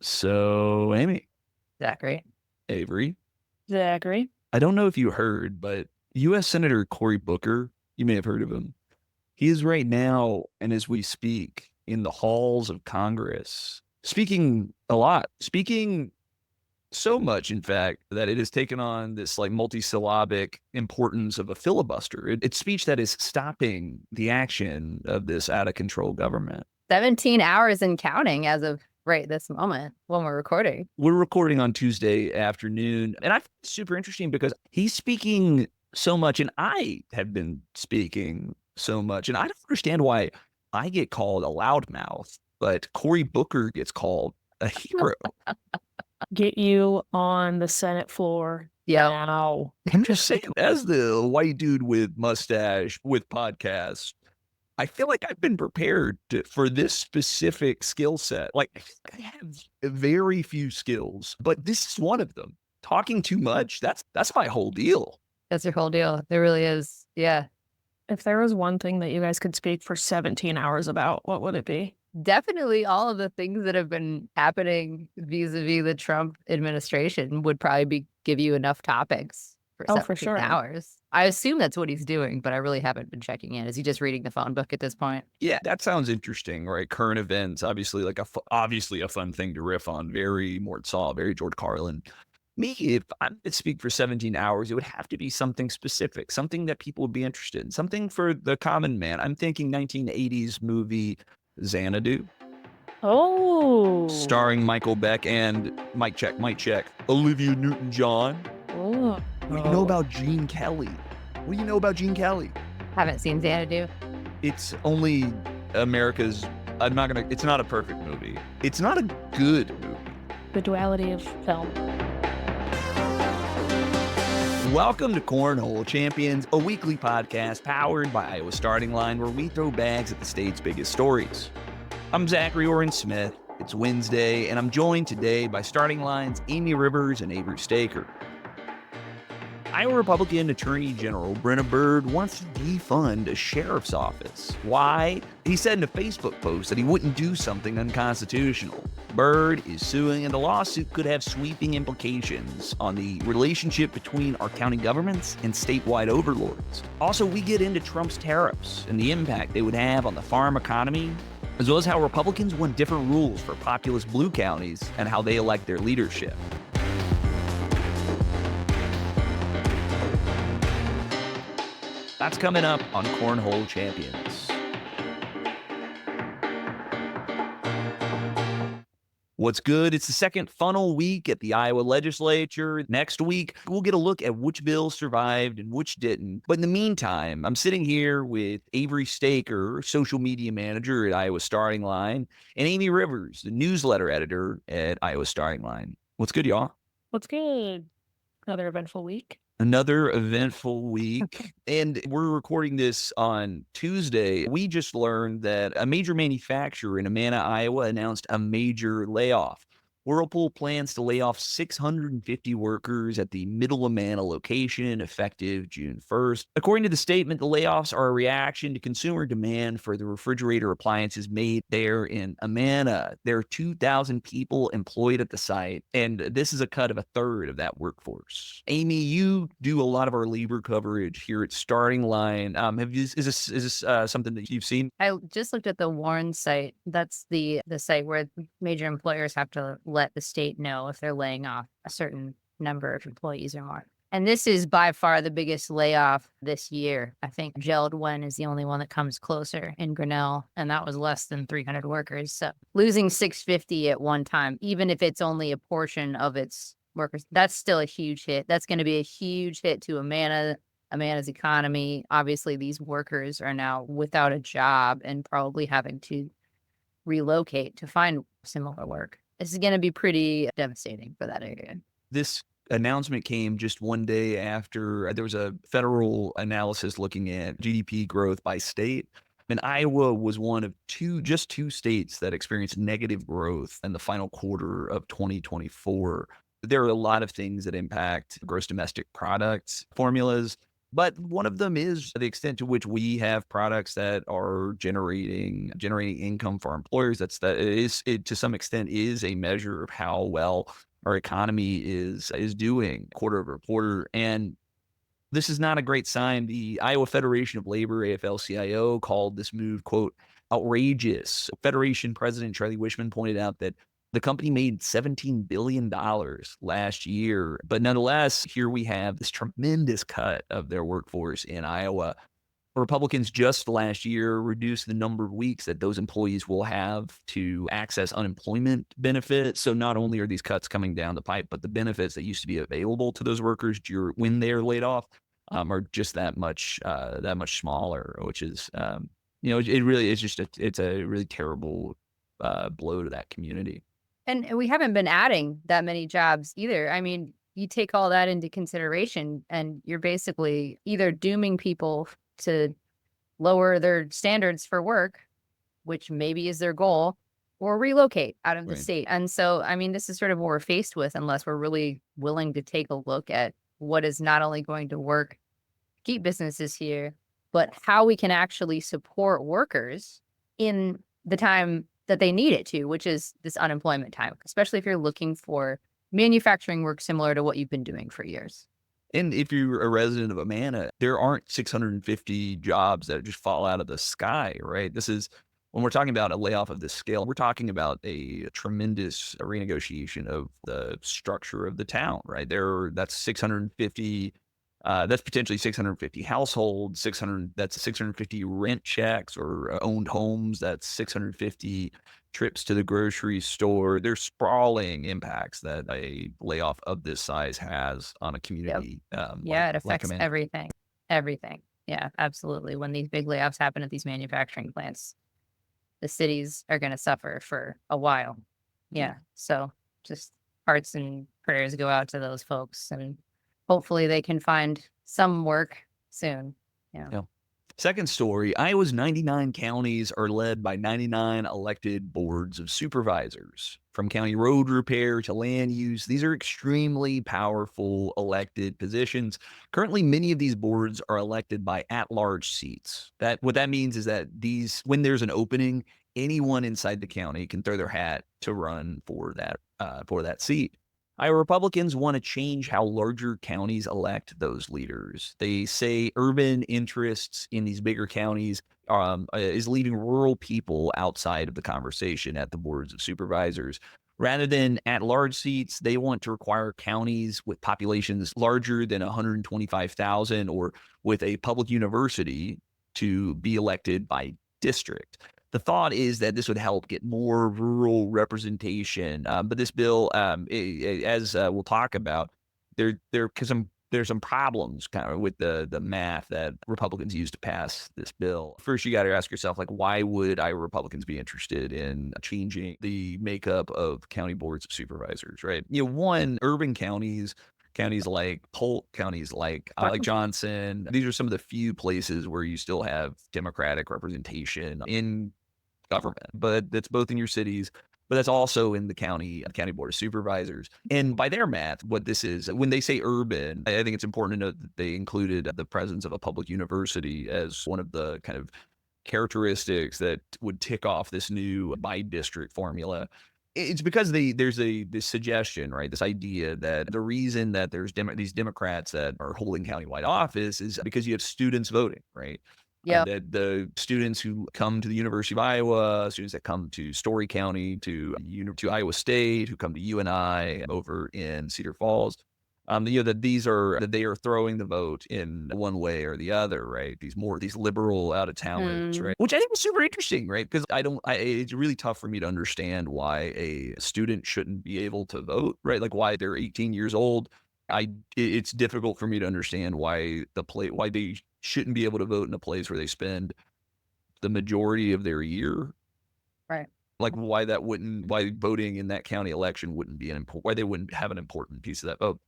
So, Amie, Zachary. Avery, Zachary. I don't know if you heard, but U.S. Senator Cory Booker, you may have heard of him. He is right now, and as we speak, in the halls of Congress, speaking a lot, speaking so much, in fact, that it has taken on this like multisyllabic importance of a filibuster. It's speech that is stopping the action of this out of control government. 17 hours and counting as of right this moment when we're recording. We're recording on Tuesday afternoon, and I find it super interesting because he's speaking so much, and I have been speaking so much, and I don't understand why I get called a loudmouth, but Cory Booker gets called a hero. Get you on the Senate floor now. I'm just saying, as the white dude with mustache with podcasts, I feel like I've been prepared for this specific skill set. Like, I have very few skills, but this is one of them. Talking too much, that's my whole deal. That's your whole deal. There really is. Yeah. If there was one thing that you guys could speak for 17 hours about, what would it be? Definitely all of the things that have been happening vis-a-vis the Trump administration would probably give you enough topics for 17 hours. I assume that's what he's doing, but I really haven't been checking in. Is he just reading the phone book at this point? Yeah, that sounds interesting, right? Current events, obviously, like obviously a fun thing to riff on. Very Mort Saul, very George Carlin. Me, if I could speak for 17 hours, it would have to be something specific, something that people would be interested in, something for the common man. I'm thinking 1980s movie Xanadu. Oh. Starring Michael Beck and Mike check, Olivia Newton-John. Oh. What do you know about Gene Kelly? What do you know about Gene Kelly? Haven't seen Xanadu. It's only America's, it's not a perfect movie. It's not a good movie. The duality of film. Welcome to Cornhole Champions, a weekly podcast powered by Iowa Starting Line, where we throw bags at the state's biggest stories. I'm Zachary Oren Smith. It's Wednesday, and I'm joined today by Starting Line's Amie Rivers and Avery Staker. Iowa Republican Attorney General Brenna Bird wants to defund a sheriff's office. Why? He said in a Facebook post that he wouldn't do something unconstitutional. Bird is suing, and the lawsuit could have sweeping implications on the relationship between our county governments and statewide overlords. Also, we get into Trump's tariffs and the impact they would have on the farm economy, as well as how Republicans want different rules for populous blue counties and how they elect their leadership. That's coming up on Cornhole Champions. What's good? It's the second funnel week at the Iowa legislature. Next week, we'll get a look at which bills survived and which didn't. But in the meantime, I'm sitting here with Avery Staker, social media manager at Iowa Starting Line, and Amie Rivers, the newsletter editor at Iowa Starting Line. What's good, y'all? What's good? Another eventful week. Another eventful week, and we're recording this on Tuesday. We just learned that a major manufacturer in Amana, Iowa, announced a major layoff. Whirlpool plans to lay off 650 workers at the Middle Amana location effective June 1st. According to the statement, the layoffs are a reaction to consumer demand for the refrigerator appliances made there in Amana. There are 2,000 people employed at the site, and this is a cut of a third of that workforce. Amie, you do a lot of our labor coverage here at Starting Line. Is this something that you've seen? I just looked at the Warren site. That's the site where major employers have to let the state know if they're laying off a certain number of employees or more. And this is by far the biggest layoff this year. I think Geldwin is the only one that comes closer in Grinnell, and that was less than 300 workers. So losing 650 at one time, even if it's only a portion of its workers, that's still a huge hit. That's going to be a huge hit to Amana's economy. Obviously, these workers are now without a job and probably having to relocate to find similar work. This is going to be pretty devastating for that area. This announcement came just one day after there was a federal analysis looking at GDP growth by state. And Iowa was one of just two states that experienced negative growth in the final quarter of 2024. There are a lot of things that impact gross domestic product formulas. But one of them is the extent to which we have products that are generating income for our employers. It to some extent is a measure of how well our economy is doing quarter over quarter. And this is not a great sign. The Iowa Federation of Labor, AFL-CIO, called this move, quote, outrageous. Federation President Charlie Wishman pointed out that the company made $17 billion last year. But nonetheless, here we have this tremendous cut of their workforce in Iowa. Republicans just last year reduced the number of weeks that those employees will have to access unemployment benefits. So not only are these cuts coming down the pipe, but the benefits that used to be available to those workers when they're laid off are just that much smaller, which is, it really is just it's a really terrible blow to that community. And we haven't been adding that many jobs either. I mean, you take all that into consideration and you're basically either dooming people to lower their standards for work, which maybe is their goal, or relocate out of the state. And so, I mean, this is sort of what we're faced with unless we're really willing to take a look at what is not only going to work, keep businesses here, but how we can actually support workers in the time that they need it to, which is this unemployment time, especially if you're looking for manufacturing work similar to what you've been doing for years. And if you're a resident of Amana, there aren't 650 jobs that just fall out of the sky, right? This is, when we're talking about a layoff of this scale, we're talking about a tremendous renegotiation of the structure of the town, right? That's 650, that's potentially 650 households, that's 650 rent checks or owned homes, that's 650 trips to the grocery store. There's sprawling impacts that a layoff of this size has on a community. Yep. It affects everything. Yeah, absolutely. When these big layoffs happen at these manufacturing plants, the cities are going to suffer for a while. Yeah. So just hearts and prayers go out to those folks, and hopefully they can find some work soon. Yeah. Second story, Iowa's 99 counties are led by 99 elected boards of supervisors. From county road repair to land use, these are extremely powerful elected positions. Currently, many of these boards are elected by at-large seats. What that means is that when there's an opening, anyone inside the county can throw their hat to run for that seat. Iowa Republicans want to change how larger counties elect those leaders. They say urban interests in these bigger counties is leaving rural people outside of the conversation at the boards of supervisors. Rather than at-large seats, they want to require counties with populations larger than 125,000 or with a public university to be elected by district. The thought is that this would help get more rural representation. But this bill, as we'll talk about, there's some problems kind of with the math that Republicans use to pass this bill. First, you got to ask yourself, like, why would Iowa Republicans be interested in changing the makeup of county boards of supervisors, right? One, urban counties like Polk, counties like Johnson, these are some of the few places where you still have Democratic representation in government, but that's both in your cities, but that's also in the county board of supervisors. And by their math, what this is, when they say urban, I think it's important to note that they included the presence of a public university as one of the kind of characteristics that would tick off this new by district formula. It's because there's this suggestion, right? This idea that the reason that there's these Democrats that are holding countywide office is because you have students voting, right? Yeah. That the students who come to the University of Iowa, students that come to Story County, to Iowa State, who come to UNI over in Cedar Falls, that they are throwing the vote in one way or the other, right? These liberal out of towners, right? Which I think is super interesting, right? Because it's really tough for me to understand why a student shouldn't be able to vote, right? Like why they're 18 years old. It's difficult for me to understand why they shouldn't be able to vote in a place where they spend the majority of their year. Right. Like why voting in that county election wouldn't be why they wouldn't have an important piece of that vote.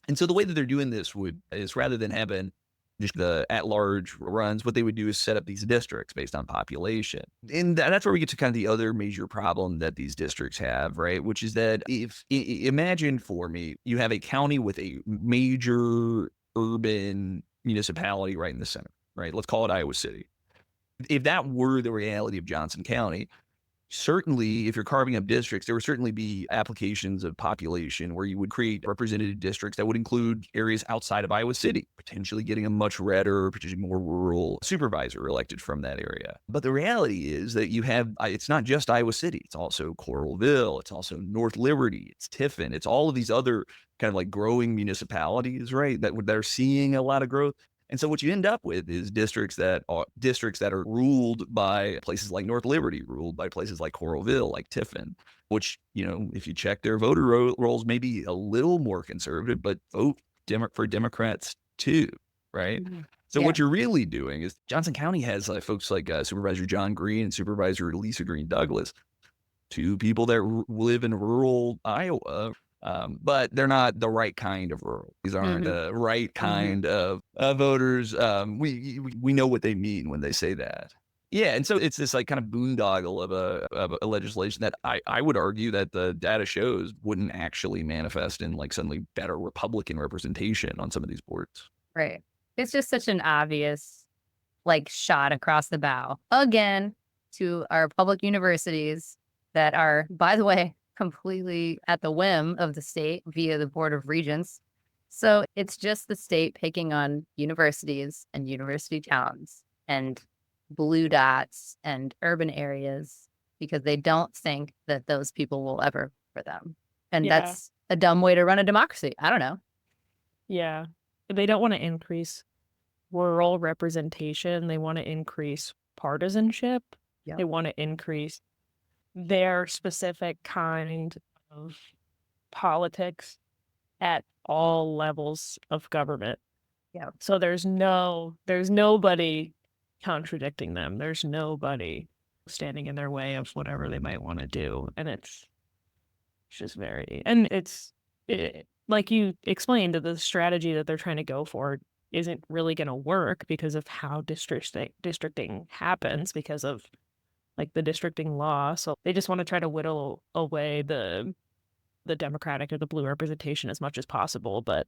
And so the way that they're doing this is rather than having just the at-large runs, what they would do is set up these districts based on population. And that's where we get to kind of the other major problem that these districts have, right? Which is that imagine for me, you have a county with a major urban municipality right in the center, right? Let's call it Iowa City. If that were the reality of Johnson County, certainly if you're carving up districts, there would certainly be applications of population where you would create representative districts that would include areas outside of Iowa City, potentially getting a much redder, potentially more rural supervisor elected from that area. But the reality is that you have, it's not just Iowa City, it's also Coralville, it's also North Liberty, it's Tiffin, it's all of these other kind of like growing municipalities, right, that are seeing a lot of growth. And so what you end up with is districts that are ruled by places like North Liberty, ruled by places like Coralville, like Tiffin, which, if you check their voter rolls, may be a little more conservative, but vote for Democrats too, right? Mm-hmm. So what you're really doing is Johnson County has folks like Supervisor John Green and Supervisor Lisa Green Douglas, two people that live in rural Iowa. But they're not the right kind of rural. These aren't the right kind of voters. We know what they mean when they say that. Yeah, and so it's this like kind of boondoggle of a legislation that I would argue that the data shows wouldn't actually manifest in like suddenly better Republican representation on some of these boards. Right. It's just such an obvious like shot across the bow again to our public universities that are, by the way, completely at the whim of the state via the Board of Regents. So it's just the state picking on universities and university towns and blue dots and urban areas because they don't think that those people will ever vote for them. And that's a dumb way to run a democracy. I don't know. Yeah. They don't want to increase rural representation. They want to increase partisanship. Yep. They want to increase their specific kind of politics at all levels of government. Yeah. So there's nobody contradicting them. There's nobody standing in their way of whatever they might want to do. And it's just like you explained, the strategy that they're trying to go for isn't really going to work because of how districting happens, because of like the districting law. So they just want to try to whittle away the Democratic or the blue representation as much as possible. But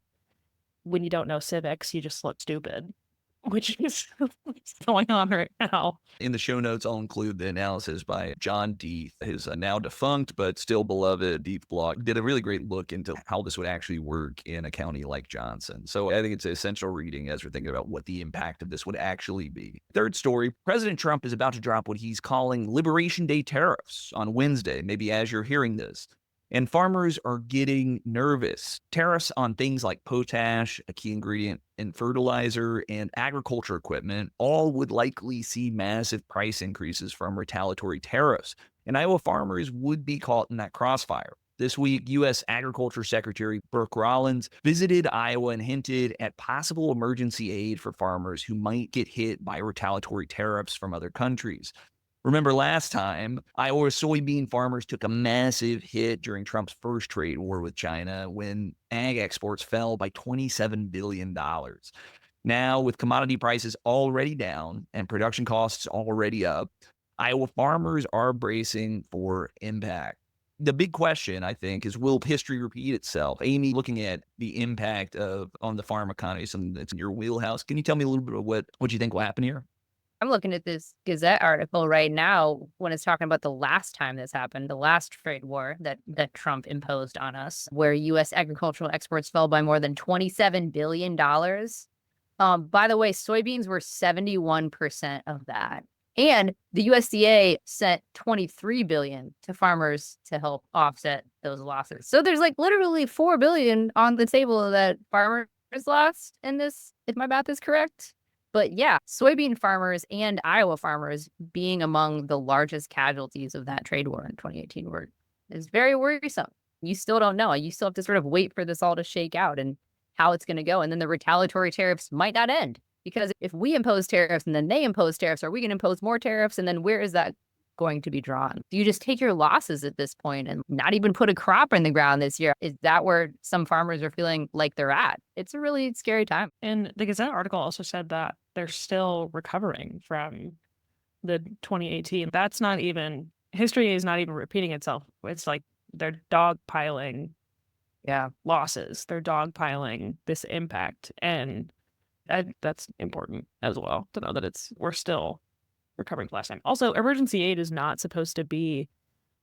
when you don't know civics, you just look stupid, which is what's going on right now. In the show notes, I'll include the analysis by John Deeth, his now defunct but still beloved Deeth blog. Did a really great look into how this would actually work in a county like Johnson. So I think it's an essential reading as we're thinking about what the impact of this would actually be. Third story, President Trump is about to drop what he's calling Liberation Day tariffs on Wednesday, maybe as you're hearing this. And farmers are getting nervous. Tariffs on things like potash, a key ingredient in fertilizer, and agriculture equipment all would likely see massive price increases from retaliatory tariffs. And Iowa farmers would be caught in that crossfire. This week, U.S. Agriculture Secretary Burke Rollins visited Iowa and hinted at possible emergency aid for farmers who might get hit by retaliatory tariffs from other countries. Remember last time, Iowa soybean farmers took a massive hit during Trump's first trade war with China when ag exports fell by $27 billion. Now, with commodity prices already down and production costs already up, Iowa farmers are bracing for impact. The big question, I think, is will history repeat itself? Amie, looking at the impact on the farm economy, something that's in your wheelhouse, can you tell me a little bit of what you think will happen here? I'm looking at this Gazette article right now when it's talking about the last time this happened, the last trade war that Trump imposed on us, where U.S. agricultural exports fell by more than $27 billion. By the way, soybeans were 71% of that. And the USDA sent $23 billion to farmers to help offset those losses. So there's like literally $4 billion on the table that farmers lost in this, if my math is correct. But yeah, soybean farmers and Iowa farmers being among the largest casualties of that trade war in 2018 is very worrisome. You still don't know. You still have to sort of wait for this all to shake out and how it's going to go. And then the retaliatory tariffs might not end, because if we impose tariffs and then they impose tariffs, are we going to impose more tariffs? And then where is that going to be drawn? Do you just take your losses at this point and not even put a crop in the ground this year? Is that where some farmers are feeling like they're at? It's a really scary time. And the Gazette article also said that they're still recovering from the 2018. That's not even, history is not even repeating itself. It's like they're dogpiling losses. They're dogpiling this impact. And That's important as well to know that we're still recovering from last time. Also, emergency aid is not supposed to be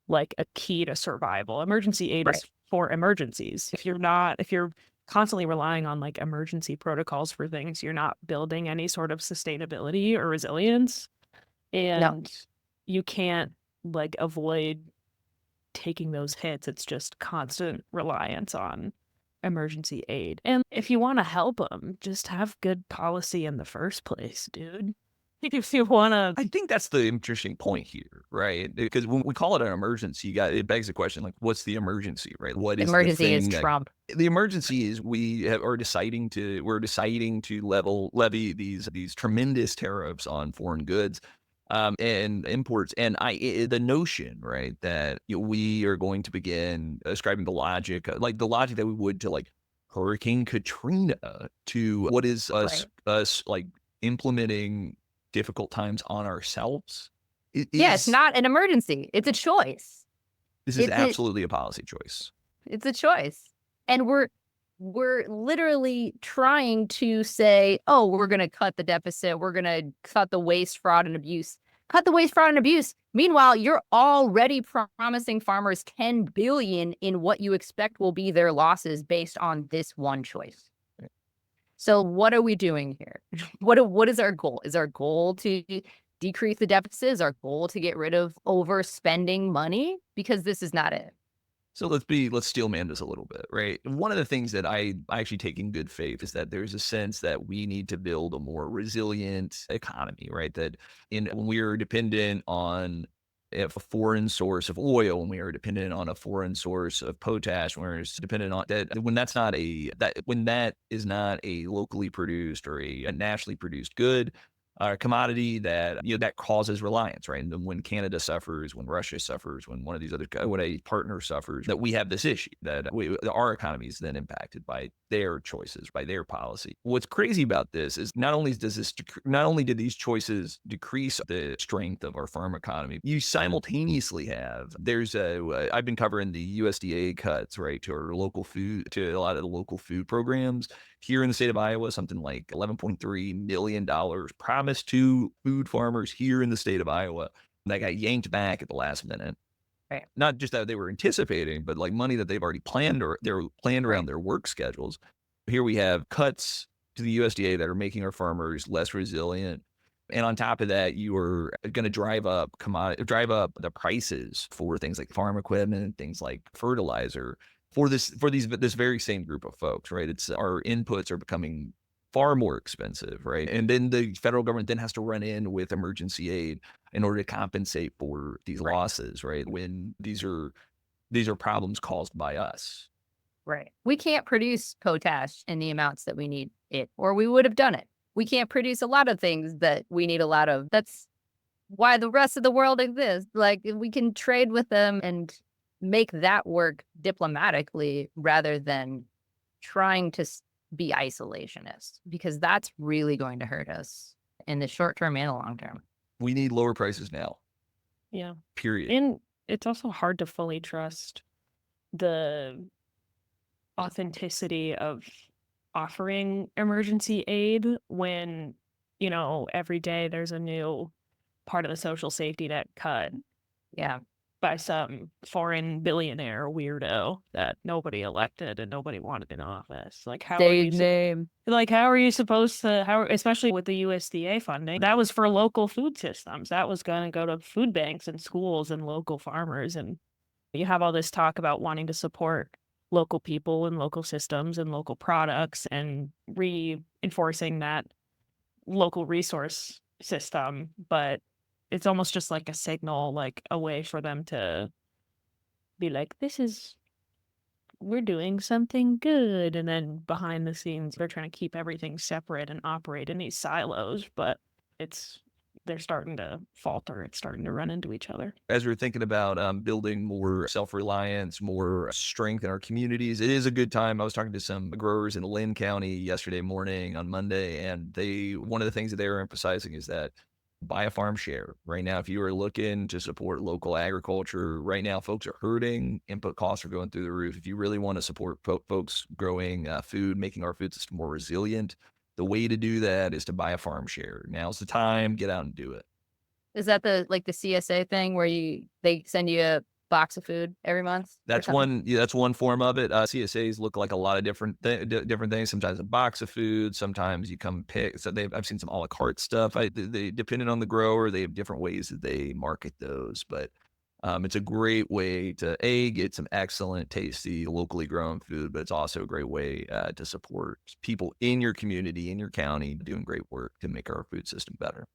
like a key to survival. Emergency aid is for emergencies. If you're constantly relying on like emergency protocols for things, you're not building any sort of sustainability or resilience. And you can't like avoid taking those hits. It's just constant reliance on emergency aid. And if you want to help them, just have good policy in the first place, dude. If you want to, I think that's the interesting point here, right? Because when we call it an emergency, it begs the question, like, what's the emergency, right? What is emergency the is thing Trump. The emergency is we're deciding to levy these tremendous tariffs on foreign goods and imports. And the notion, right, that we are going to begin ascribing the logic that we would to like Hurricane Katrina to what is us like implementing difficult times on ourselves. It's not an emergency. It's a choice. This is absolutely a policy choice. It's a choice. And we're literally trying to say, oh, we're going to cut the deficit. We're going to cut the waste, fraud, and abuse. Cut the waste, fraud, and abuse. Meanwhile, you're already promising farmers $10 billion in what you expect will be their losses based on this one choice. So what are we doing here? What is our goal? Is our goal to decrease the deficit? Is our goal to get rid of overspending money? Because this is not it. So let's steelman this a little bit, right? One of the things that I actually take in good faith is that there's a sense that we need to build a more resilient economy, right? That when we are dependent on a foreign source of oil, when we are dependent on a foreign source of potash, when we're dependent on that, when that is not a locally produced or a nationally produced good, commodity that that causes reliance, right? And when Canada suffers, when Russia suffers, when when a partner suffers, that we have this issue that our economy is then impacted by their choices, by their policy. What's crazy about this is not only did these choices decrease the strength of our farm economy, you simultaneously have I've been covering the USDA cuts, right, to a lot of the local food programs here in the state of Iowa, something like $11.3 million promised to food farmers here in the state of Iowa that got yanked back at the last minute. Right. Not just that they were anticipating, but like money that they've already planned or they're planned around their work schedules. Here we have cuts to the USDA that are making our farmers less resilient. And on top of that, you are going to drive up the prices for things like farm equipment, things like fertilizer for this very same group of folks, right? It's our inputs are becoming far more expensive, right? And then the federal government then has to run in with emergency aid in order to compensate for these losses, right? When these are problems caused by us. Right. We can't produce potash in the amounts that we need it, or we would have done it. We can't produce a lot of things that we need a lot of. That's why the rest of the world exists. Like, we can trade with them and make that work diplomatically rather than trying to be isolationist, because that's really going to hurt us in the short term and the long term. We need lower prices now. Yeah. Period. And it's also hard to fully trust the authenticity of offering emergency aid when, every day there's a new part of the social safety net cut. Yeah. By some foreign billionaire weirdo that nobody elected and nobody wanted in office. Like, how are you supposed to, especially with the USDA funding, that was for local food systems. That was going to go to food banks and schools and local farmers. And you have all this talk about wanting to support local people and local systems and local products and reinforcing that local resource system. But it's almost just like a signal, like a way for them to be like, we're doing something good. And then behind the scenes, they're trying to keep everything separate and operate in these silos, but they're starting to falter. It's starting to run into each other. As we're thinking about building more self-reliance, more strength in our communities, it is a good time. I was talking to some growers in Lynn County yesterday morning on Monday, and one of the things that they were emphasizing is that buy a farm share. Right now, if you are looking to support local agriculture, right now folks are hurting. Input costs are going through the roof. If you really want to support folks growing food, making our food system more resilient, buy a farm share. Right now, folks are hurting. Input costs are going through the roof. If you really want to support folks growing food, making our food system more resilient, buy a farm share. Right now, folks are hurting. Input costs are going through the roof. If you really want to support folks growing food, making our food system more resilient, buy a farm share. The way to do that is to buy a farm share. Now's the time. Get out and do it. Is that the CSA thing where they send you a box of food every month? That's one. Yeah, that's one form of it. CSAs look like a lot of different things. Sometimes a box of food. Sometimes you come pick. So I've seen some a la carte stuff. They depending on the grower, they have different ways that they market those. But it's a great way to get some excellent, tasty, locally grown food. But it's also a great way to support people in your community, in your county, doing great work to make our food system better.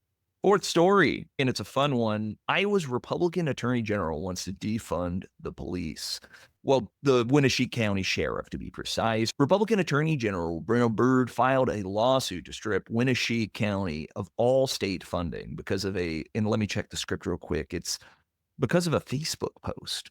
Fourth story, and it's a fun one. Iowa's Republican Attorney General wants to defund the police. Well, the Winneshiek County Sheriff, to be precise. Republican Attorney General Brenna Bird filed a lawsuit to strip Winneshiek County of all state funding because of and let me check the script real quick. It's because of a Facebook post.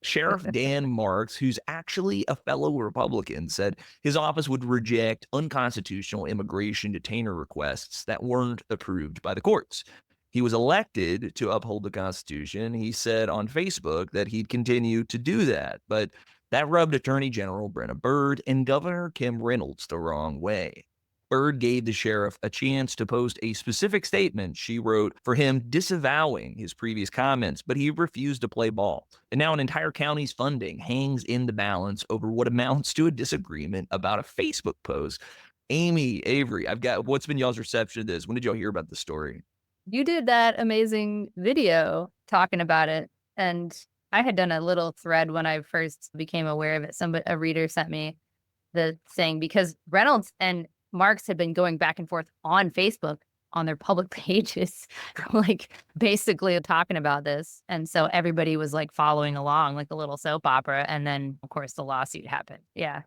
Sheriff Dan Marx, who's actually a fellow Republican, said his office would reject unconstitutional immigration detainer requests that weren't approved by the courts. He was elected to uphold the Constitution. He said on Facebook that he'd continue to do that, but that rubbed Attorney General Brenna Bird and Governor Kim Reynolds the wrong way. Bird gave the sheriff a chance to post a specific statement she wrote for him disavowing his previous comments, but he refused to play ball. And now an entire county's funding hangs in the balance over what amounts to a disagreement about a Facebook post. Amie, Avery, what's been y'all's reception of this? When did y'all hear about the story? You did that amazing video talking about it, and I had done a little thread when I first became aware of it. A reader sent me the thing because Reynolds and Marx had been going back and forth on Facebook on their public pages, like basically talking about this. And so everybody was like following along like a little soap opera. And then, of course, the lawsuit happened. Yeah.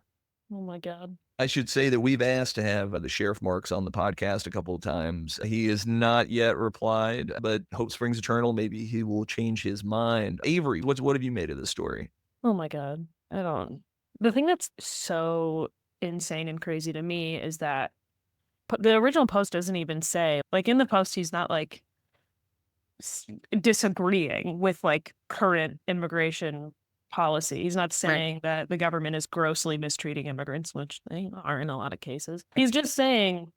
Oh, my God. I should say that we've asked to have the Sheriff Marx on the podcast a couple of times. He has not yet replied, but hope springs eternal. Maybe he will change his mind. Avery, what have you made of this story? Oh, my God. The thing that's so insane and crazy to me is that the original post doesn't even say, like, in the post he's not like disagreeing with like current immigration policy. He's not saying that the government is grossly mistreating immigrants, which they are in a lot of cases. He's just saying,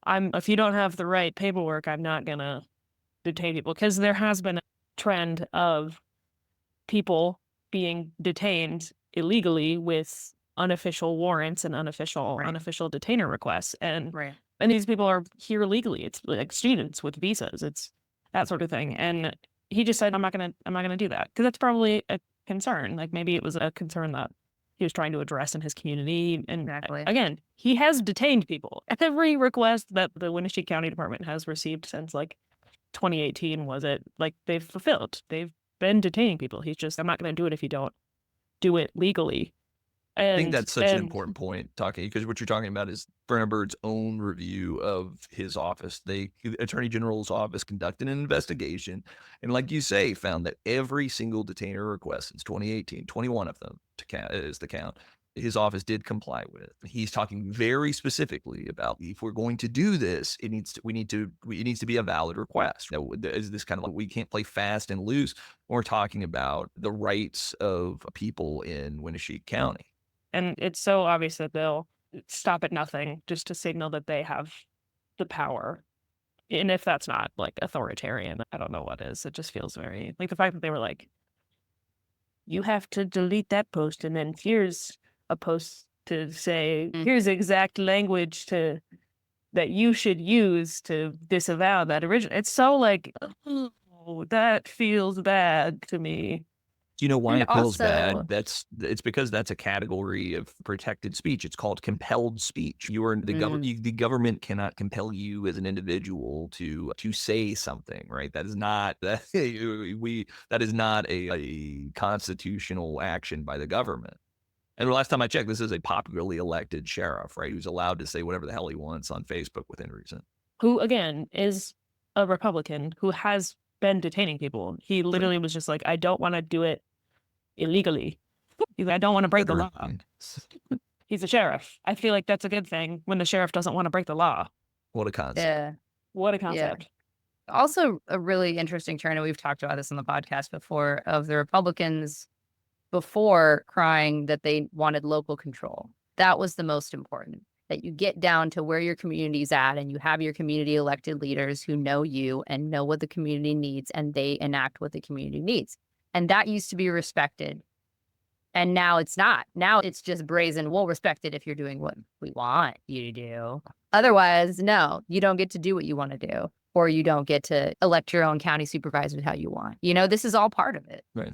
if you don't have the right paperwork, I'm not gonna detain people, because there has been a trend of people being detained illegally with unofficial warrants and unofficial detainer requests. And these people are here legally. It's like students with visas. It's that sort of thing. And he just said, I'm not gonna do that, because that's probably a concern. Like maybe it was a concern that he was trying to address in his community. And again, he has detained people. Every request that the Winneshiek County Department has received since like 2018 they've fulfilled. They've been detaining people. He's just, I'm not going to do it if you don't do it legally. I think that's such an important point, because what you're talking about is Brenna Bird's own review of his office. The Attorney General's office conducted an investigation, and like you say, found that every single detainer request since 2018, 21 of them is the count, his office did comply with. He's talking very specifically about, if we're going to do this, it needs to be a valid request. Now, is this kind of like, we can't play fast and loose when we're talking about the rights of people in Winneshiek County. And it's so obvious that they'll stop at nothing just to signal that they have the power. And if that's not like authoritarian, I don't know what is. It just feels very like the fact that they were like, you have to delete that post, and then here's a post to say, here's exact language that you should use to disavow that original. It's so like, oh, that feels bad to me. Do you know why it feels bad? It's because that's a category of protected speech. It's called compelled speech. The government cannot compel you as an individual to say something, right? That is not a constitutional action by the government. And the last time I checked, this is a popularly elected sheriff, right? Who's allowed to say whatever the hell he wants on Facebook within reason. Who, again, is a Republican who has been detaining people. He literally was just like, I don't want to do it illegally. He's like, I don't want to break the law. He's a sheriff. I feel like that's a good thing when the sheriff doesn't want to break the law. What a concept. Yeah. What a concept. Yeah. Also, a really interesting turn, and we've talked about this on the podcast before, of the Republicans before crying that they wanted local control. That was the most important. that you get down to where your community's at and you have your community elected leaders who know you and know what the community needs, and they enact what the community needs. And that used to be respected. And now it's not. Now it's just brazen. We'll respect it if you're doing what we want you to do. Otherwise, no, you don't get to do what you want to do, or you don't get to elect your own county supervisor how you want. This is all part of it. Right.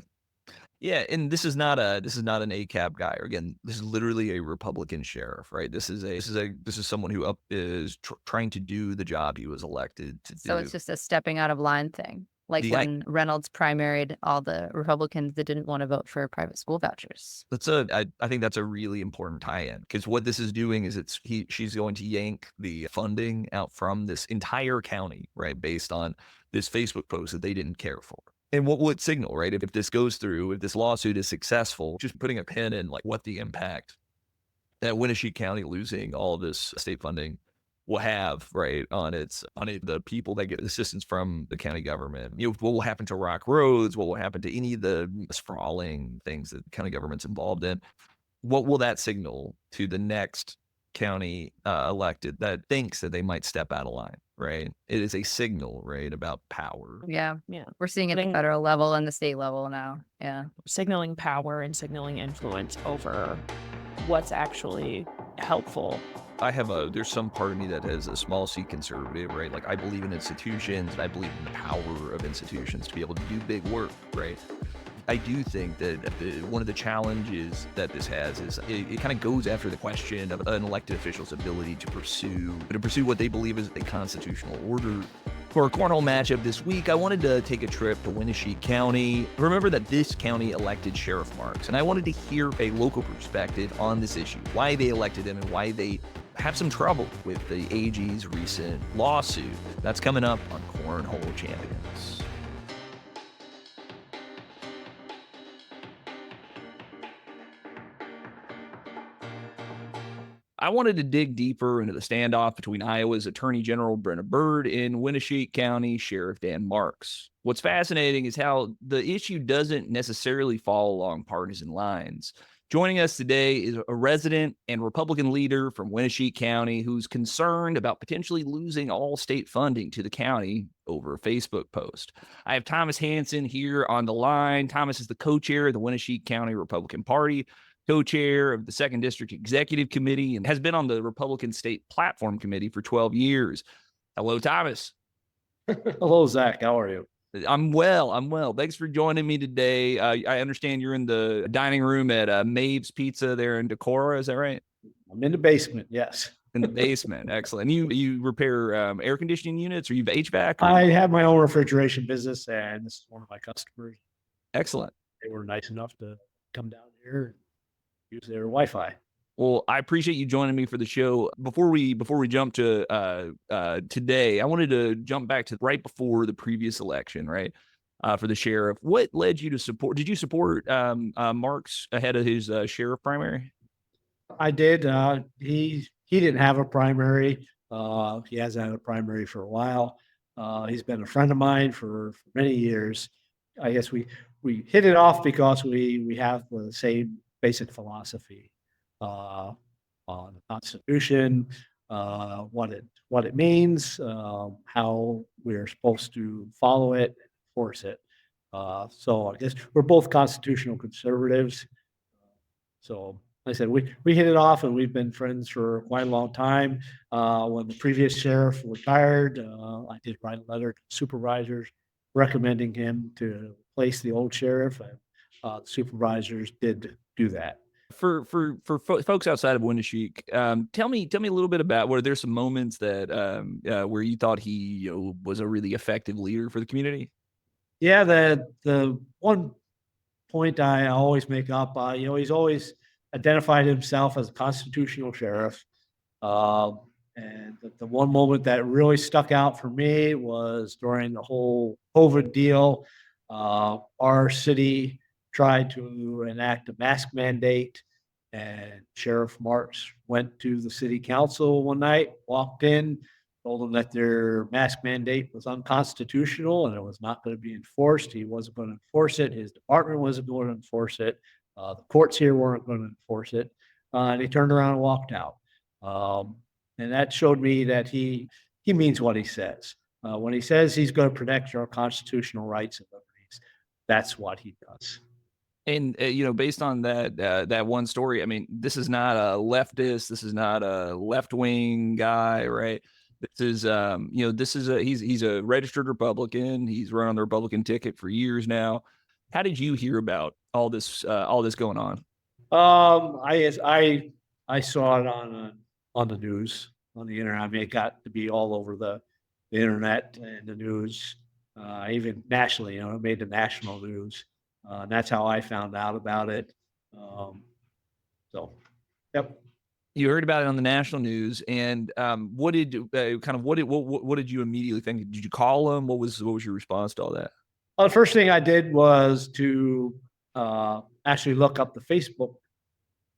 Yeah, and this is not an ACAB guy. Or again, this is literally a Republican sheriff, right? This is someone who is trying to do the job he was elected to do. So it's just a stepping out of line thing. Like when Reynolds primaried all the Republicans that didn't want to vote for private school vouchers. I think that's a really important tie-in, because what this is doing is she's going to yank the funding out from this entire county, right, based on this Facebook post that they didn't care for. And what will it signal, right? If this goes through, if this lawsuit is successful, just putting a pin in like what the impact that Winneshiek County losing all of this state funding will have, right, on the people that get assistance from the county government. What will happen to rock roads? What will happen to any of the sprawling things that the county government's involved in? What will that signal to the next county elected that thinks that they might step out of line, right? It is a signal, right, about power. Yeah. We're seeing it at the federal level and the state level now. Yeah. Signaling power and signaling influence over what's actually helpful. There's some part of me that has a small c conservative, right? Like I believe in institutions and I believe in the power of institutions to be able to do big work, right? I do think that one of the challenges that this has is it kind of goes after the question of an elected official's ability to pursue what they believe is a constitutional order. For a cornhole matchup this week, I wanted to take a trip to Winneshiek County. Remember that this county elected Sheriff Marx, and I wanted to hear a local perspective on this issue, why they elected him and why they have some trouble with the AG's recent lawsuit. That's coming up on Cornhole Champions. I wanted to dig deeper into the standoff between Iowa's Attorney General Brenna Bird and Winneshiek County Sheriff Dan Marx. What's fascinating is how the issue doesn't necessarily fall along partisan lines. Joining us today is a resident and Republican leader from Winneshiek County who's concerned about potentially losing all state funding to the county over a Facebook post. I have Thomas Hansen here on the line. Thomas is the co-chair of the Winneshiek County Republican Party, co-chair of the 2nd District Executive Committee, and has been on the Republican State Platform Committee for 12 years. Hello, Thomas. Hello, Zach. How are you? I'm well. Thanks for joining me today. I understand you're in the dining room at Maeve's Pizza there in Decorah. Is that right? I'm in the basement, yes. In the basement. Excellent. You repair air conditioning units, or you have HVAC? I have my own refrigeration business, and this is one of my customers. Excellent. They were nice enough to come down here and use their Wi-Fi. Well, I appreciate you joining me for the show. Before we jump to today, I wanted to jump back to right before the previous election, right? For the sheriff. What led you to support? Did you support Marx ahead of his sheriff primary? I did. He didn't have a primary. He hasn't had a primary for a while. He's been a friend of mine for many years. I guess we hit it off because we have the same basic philosophy on the Constitution, what it means, how we're supposed to follow it, enforce it. So I guess we're both constitutional conservatives. So like I said, we hit it off, and we've been friends for quite a long time. When the previous sheriff retired, I did write a letter to supervisors recommending him to replace the old sheriff, and the supervisors did do that. For folks outside of Winneshiek, tell me a little bit about, were there some moments that where you thought he was a really effective leader for the community? Yeah, the one point I always make up, he's always identified himself as a constitutional sheriff. And the one moment that really stuck out for me was during the whole COVID deal. Our city tried to enact a mask mandate, and Sheriff Marx went to the city council one night, walked in, told them that their mask mandate was unconstitutional and it was not going to be enforced. He wasn't going to enforce it. His department wasn't going to enforce it. The courts here weren't going to enforce it. And he turned around and walked out. And that showed me that he means what he says. When he says he's going to protect your constitutional rights and liberties, that's what he does. And based on that one story, I mean, this is not a leftist. This is not a left wing guy, right? This is he's a registered Republican. He's run on the Republican ticket for years now. How did you hear about all this going on? I saw it on the news, on the internet. I mean, it got to be all over the internet and the news, even nationally. It made the national news. And that's how I found out about it. So, yep. You heard about it on the national news, and what did you immediately think? Did you call him? What was your response to all that? Well, the first thing I did was to actually look up the Facebook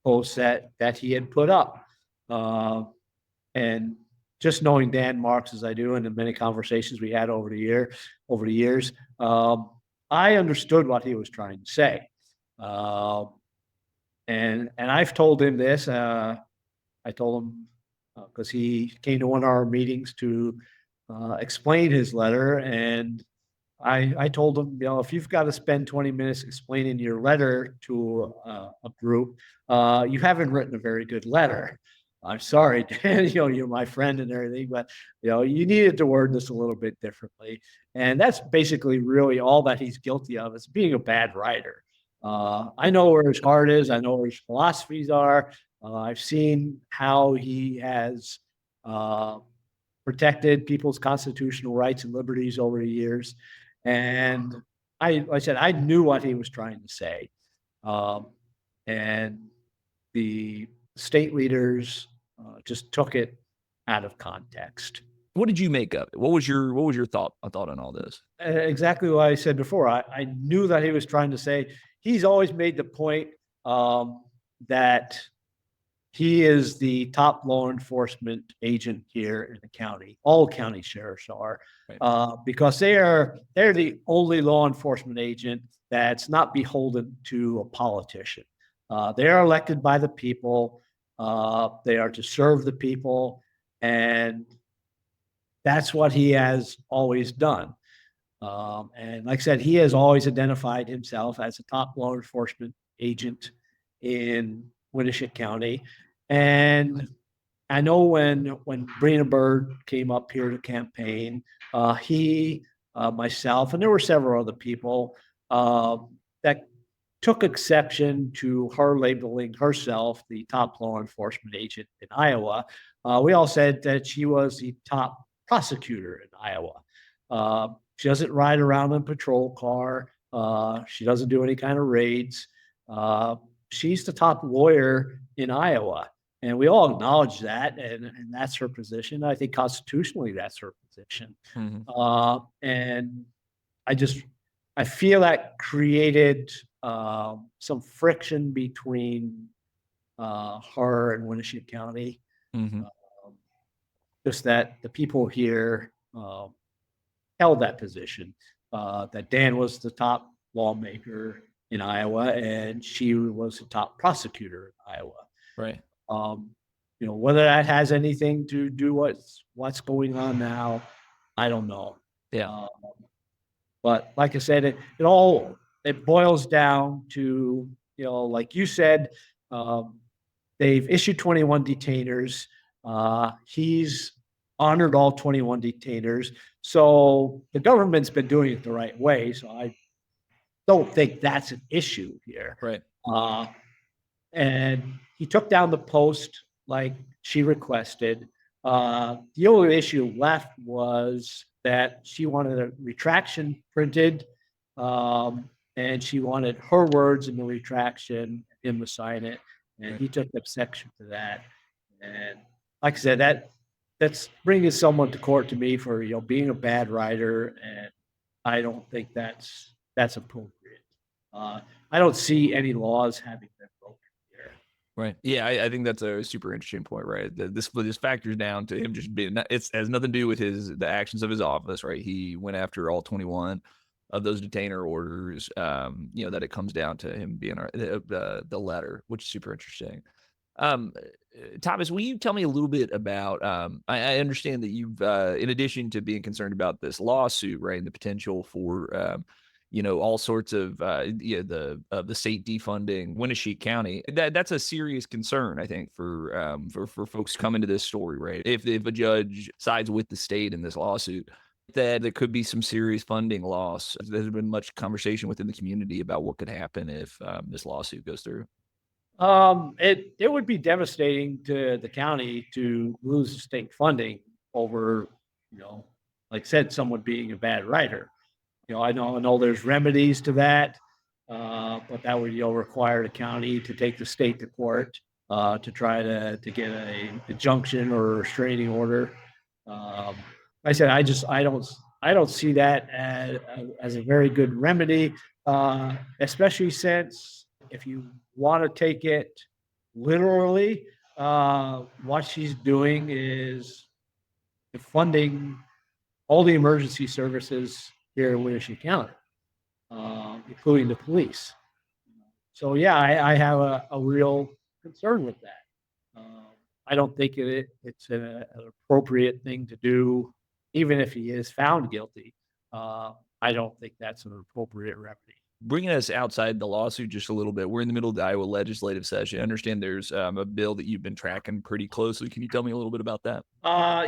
post that he had put up, and just knowing Dan Marx as I do, and the many conversations we had over the years, I understood what he was trying to say, and I've told him this. I told him because he came to one of our meetings to explain his letter, and I told him, if you've got to spend 20 minutes explaining your letter to a group, you haven't written a very good letter. I'm sorry, Dan, you're my friend and everything, but you needed to word this a little bit differently. And that's basically really all that he's guilty of, is being a bad writer. I know where his heart is. I know where his philosophies are. I've seen how he has protected people's constitutional rights and liberties over the years. And I said, I knew what he was trying to say. And the state leaders just took it out of context. What did you make of it? What was your thought on all this? Exactly what I said before. I knew that he was trying to say. He's always made the point that he is the top law enforcement agent here in the county. All county sheriffs are, right, because they're the only law enforcement agent that's not beholden to a politician. They are elected by the people. They are to serve the people, and that's what he has always done. And like I said, he has always identified himself as a top law enforcement agent in Winneshiek County. And I know when Brina Bird came up here to campaign, he, myself, and there were several other people that took exception to her labeling herself the top law enforcement agent in Iowa. We all said that she was the top prosecutor in Iowa. She doesn't ride around in a patrol car. She doesn't do any kind of raids. She's the top lawyer in Iowa. And we all acknowledge that, and that's her position. I think constitutionally that's her position. Mm-hmm. And I feel that created some friction between her and Winneshiek County. Mm-hmm. Just that the people here held that position, that Dan was the top lawmaker in Iowa and she was the top prosecutor in Iowa. Right. Whether that has anything to do what's going on now, I don't know. Yeah. But like I said, it boils down to, like you said, they've issued 21 detainers. He's honored all 21 detainers. So the government's been doing it the right way. So I don't think that's an issue here. Right. And he took down the post like she requested. The only issue left was that she wanted a retraction printed, and she wanted her words in the retraction, him to sign it, and he took exception to that. And like I said, that's bringing someone to court to me for being a bad writer, and I don't think that's appropriate. I don't see any laws having been broken here. Right. Yeah, I think that's a super interesting point, right? This factors down to him just being, it has nothing to do with the actions of his office, right? He went after all 21 of those detainer orders, that it comes down to him being the letter, which is super interesting. Thomas, will you tell me a little bit about, I understand that you've, in addition to being concerned about this lawsuit, right, and the potential for, all sorts of, the state defunding Winneshiek County, that's a serious concern, I think, for folks coming to this story, right? If a judge sides with the state in this lawsuit, that there could be some serious funding loss. There's been much conversation within the community about what could happen if this lawsuit goes through. It would be devastating to the county to lose state funding over, like I said, someone being a bad writer. I know there's remedies to that, but that would require the county to take the state to court to try to get a injunction or a restraining order. I said I don't see that as a very good remedy, especially since if you want to take it literally, what she's doing is funding all the emergency services here in Winneshiek County, including the police. So yeah, I have a real concern with that. I don't think it's an appropriate thing to do, even if he is found guilty. I don't think that's an appropriate remedy. Bringing us outside the lawsuit just a little bit, we're in the middle of the Iowa legislative session. I understand there's a bill that you've been tracking pretty closely. Can you tell me a little bit about that?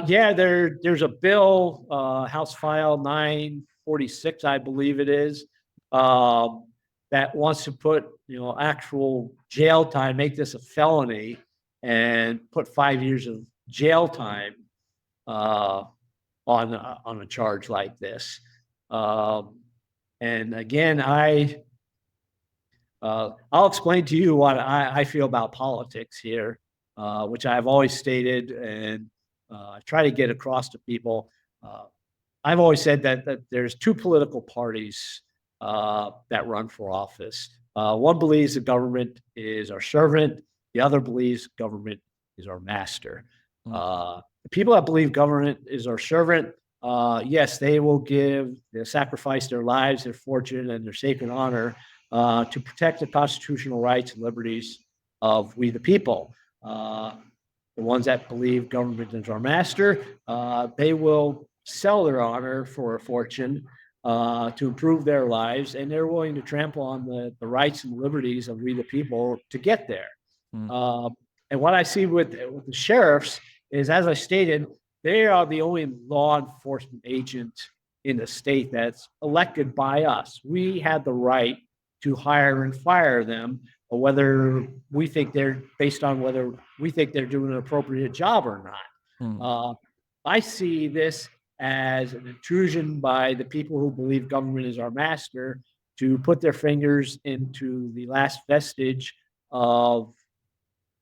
Yeah, there's a bill, House File 946, I believe it is, that wants to put actual jail time, make this a felony, and put 5 years of jail time on a charge like this. And again, I'll explain to you what I feel about politics here, which I've always stated and I try to get across to people. I've always said that there's two political parties that run for office. One believes the government is our servant. The other believes government is our master. The people that believe government is our servant, yes, they will sacrifice their lives, their fortune, and their sacred honor to protect the constitutional rights and liberties of we the people. The ones that believe government is our master, they will sell their honor for a fortune to improve their lives, and they're willing to trample on the rights and liberties of we the people to get there. And what I see with the sheriffs is, as I stated, they are the only law enforcement agent in the state that's elected by us. We have the right to hire and fire them, whether we think they're doing an appropriate job or not. I see this as an intrusion by the people who believe government is our master to put their fingers into the last vestige of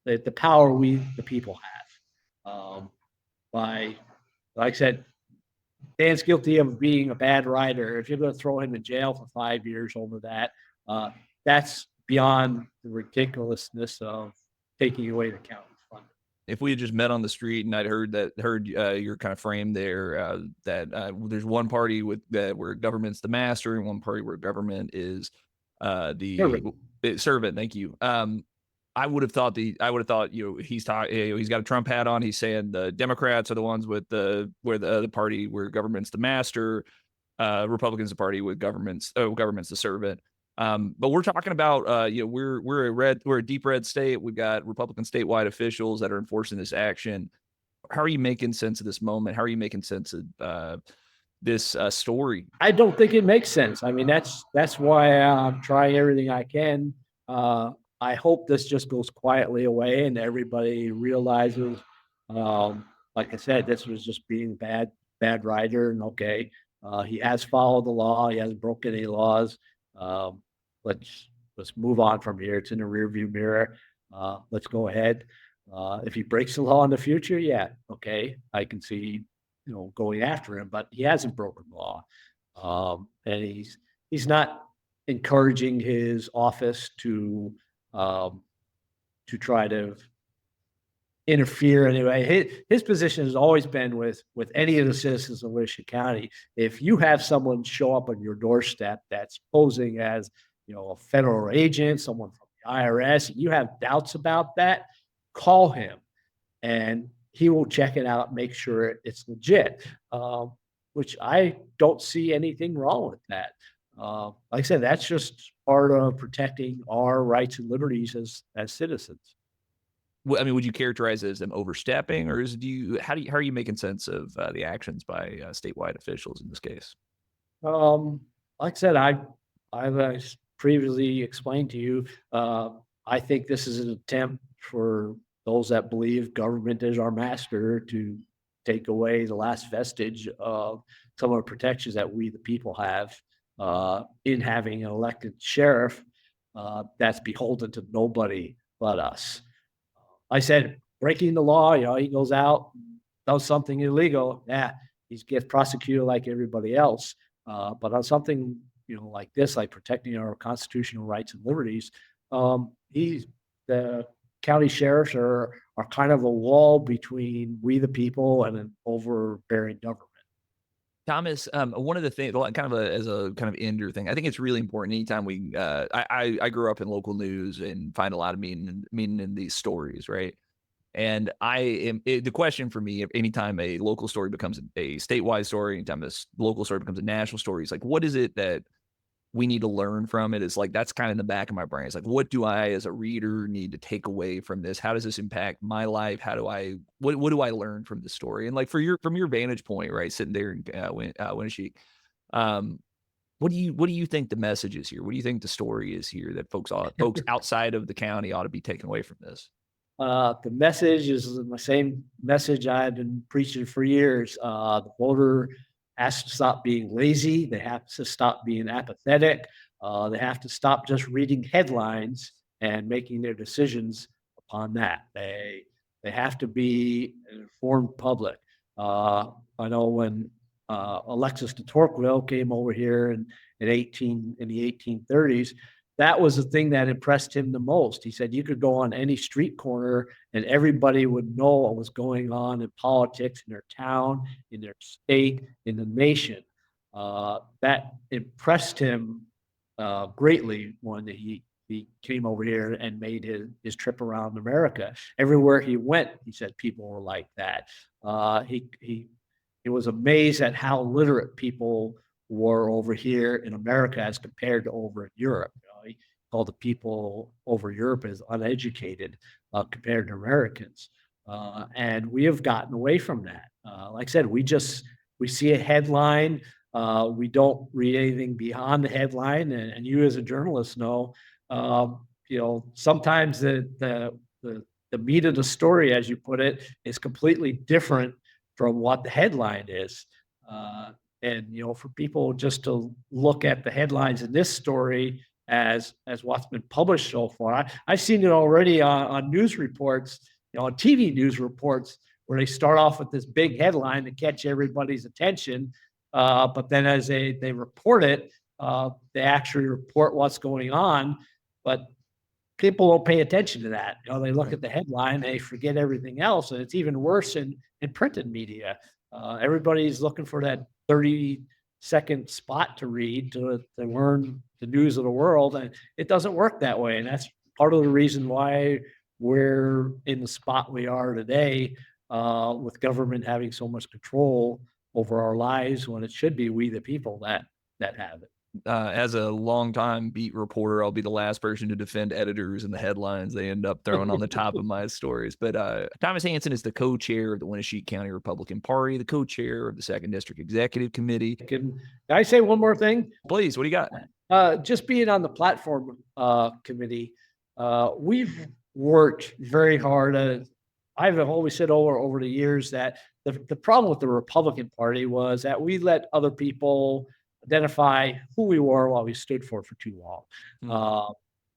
the power we the people have. Like I said, Dan's guilty of being a bad writer. If you're going to throw him in jail for 5 years over that, that's beyond the ridiculousness of taking away the county's funding. If we had just met on the street and I'd heard your kind of frame there, that there's one party where government's the master and one party where government is the servant. Thank you. I would have thought he's talking. He's got a Trump hat on. He's saying the Democrats are the ones with the party where government's the master, Republicans the party with government's the servant. But we're talking about we're a deep red state. We've got Republican statewide officials that are enforcing this action. How are you making sense of this moment? How are you making sense of this story? I don't think it makes sense. I mean, that's why I'm trying everything I can. I hope this just goes quietly away and everybody realizes, like I said, this was just being bad writer. And okay, he has followed the law. He hasn't broken any laws. Let's move on from here. It's in the rearview mirror. Let's go ahead. If he breaks the law in the future, yeah, okay, I can see, going after him, but he hasn't broken the law. And he's not encouraging his office to try to interfere anyway. His position has always been with any of the citizens of Winneshiek County. If you have someone show up on your doorstep that's posing as a federal agent, someone from the IRS, you have doubts about that, call him and he will check it out, make sure it's legit, which I don't see anything wrong with that. Like I said, that's just part of protecting our rights and liberties as citizens. I mean, would you characterize it as them overstepping, or how are you making sense of the actions by statewide officials in this case? Like I said, I've previously explained to you, I think this is an attempt for those that believe government is our master to take away the last vestige of some of the protections that we, the people, have in having an elected sheriff that's beholden to nobody but us. I said, breaking the law, he goes out, does something illegal. Yeah, he gets prosecuted like everybody else. But on something, like this, like protecting our constitutional rights and liberties, the county sheriffs are kind of a wall between we, the people, and an overbearing government. Thomas, one of the things, as a kind of ender thing, I think it's really important. Anytime I grew up in local news and find a lot of meaning in these stories, right? And the question for me, anytime a local story becomes a statewide story, anytime this local story becomes a national story, it's like, what is it that we need to learn from it? Is like, that's kind of in the back of my brain. It's like, what do I, as a reader, need to take away from this? How does this impact my life? What do I learn from this story? And like, from your vantage point, right, sitting there in Winneshiek, what do you think the message is here? What do you think the story is here that folks outside of the county ought to be taken away from this? The message is the same message I've been preaching for years. The voter has to stop being lazy. They have to stop being apathetic. They have to stop just reading headlines and making their decisions upon that. They have to be an informed public. I know when Alexis de Tocqueville came over here in the 1830s, that was the thing that impressed him the most. He said you could go on any street corner and everybody would know what was going on in politics in their town, in their state, in the nation. That impressed him greatly when he came over here and made his trip around America. Everywhere he went, he said people were like that. He was amazed at how literate people were over here in America as compared to over in Europe. He called the people over Europe as uneducated compared to Americans. And we have gotten away from that. Like I said, we see a headline. We don't read anything beyond the headline. And you as a journalist know, sometimes the meat of the story, as you put it, is completely different from what the headline is. And for people just to look at the headlines in this story as what's been published so far, I've seen it already on news reports, on TV news reports, where they start off with this big headline to catch everybody's attention, but then as they report it, they actually report what's going on, but people don't pay attention to that. They look at the headline, they forget everything else, and it's even worse in printed media. Everybody's looking for that 30-second spot to read to learn the news of the world, and it doesn't work that way. And that's part of the reason why we're in the spot we are today, with government having so much control over our lives, when it should be we the people that have it. As a longtime beat reporter, I'll be the last person to defend editors and the headlines they end up throwing on the top of my stories. But Thomas Hansen is the co-chair of the Winneshiek County Republican Party, the co-chair of the 2nd District Executive Committee. Can I say one more thing? Please, what do you got? Just being on the platform committee, we've worked very hard. I've always said over the years that the problem with the Republican Party was that we let other people identify who we were, what we stood for too long. Mm-hmm.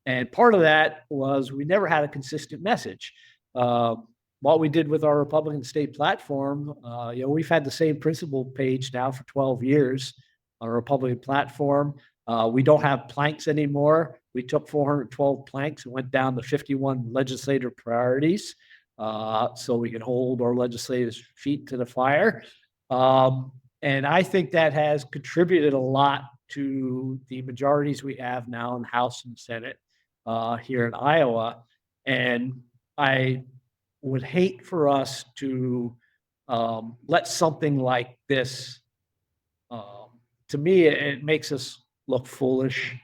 And part of that was we never had a consistent message. What we did with our Republican state platform, we've had the same principle page now for 12 years on our Republican platform. We don't have planks anymore. We took 412 planks and went down to 51 legislative priorities, so we can hold our legislators' feet to the fire. And I think that has contributed a lot to the majorities we have now in the House and Senate here in Iowa. And I would hate for us to let something like this, to me, it makes us look foolish.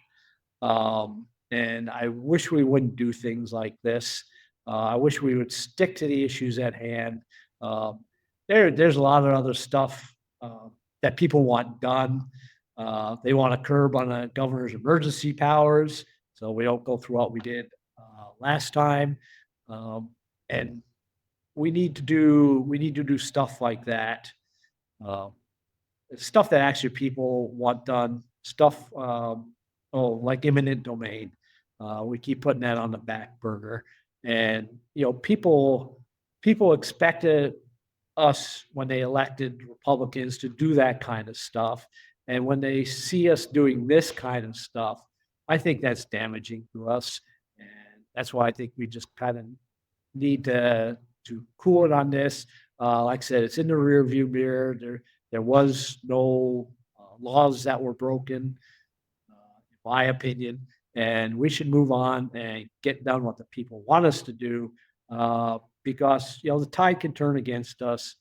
And I wish we wouldn't do things like this. I wish we would stick to the issues at hand. There's a lot of other stuff that people want done. They want a curb on the governor's emergency powers, so we don't go through what we did last time. And we need to do stuff like that. Stuff that actually people want done. Stuff like eminent domain. We keep putting that on the back burner, and people expected us when they elected Republicans to do that kind of stuff, and when they see us doing this kind of stuff, I think that's damaging to us, and that's why I think we just kind of need to cool it on this. Like I said, it's in the rearview mirror. There was no laws that were broken, in my opinion, and we should move on and get done what the people want us to do, because the tide can turn against us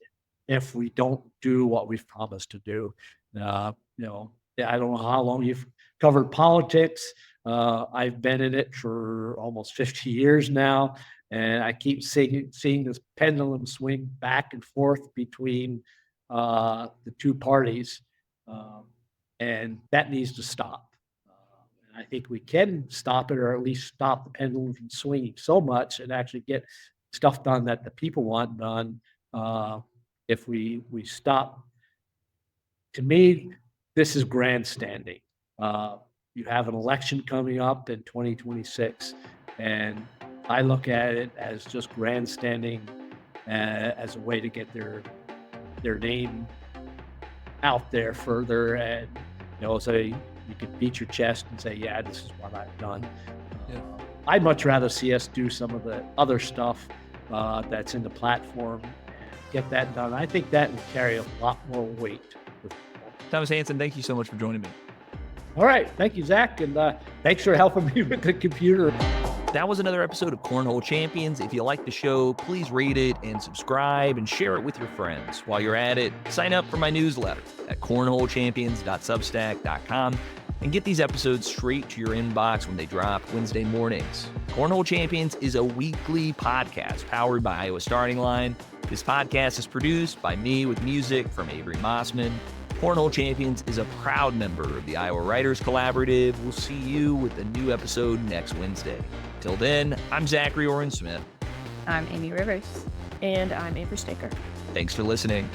if we don't do what we've promised to do. I don't know how long you've covered politics. I've been in it for almost 50 years now, and I keep seeing this pendulum swing back and forth between the two parties, and that needs to stop. And I think we can stop it, or at least stop the pendulum from swinging so much and actually get stuff done that the people want done. If we stop, to me, this is grandstanding. You have an election coming up in 2026, and I look at it as just grandstanding, as a way to get their name out there further, and so you can beat your chest and say, yeah, this is what I've done. I'd much rather see us do some of the other stuff that's in the platform and get that done. I think that would carry a lot more weight. Thomas Hansen, thank you so much for joining me. All right. Thank you, Zach. And thanks for helping me with the computer. That was another episode of Cornhole Champions. If you like the show, please rate it and subscribe and share it with your friends. While you're at it, sign up for my newsletter at cornholechampions.substack.com and get these episodes straight to your inbox when they drop Wednesday mornings. Cornhole Champions is a weekly podcast powered by Iowa Starting Line. This podcast is produced by me with music from Avery Mossman. Cornhole Champions is a proud member of the Iowa Writers Collaborative. We'll see you with a new episode next Wednesday. Till then, I'm Zachary Oren Smith. I'm Amie Rivers. And I'm Avery Staker. Thanks for listening.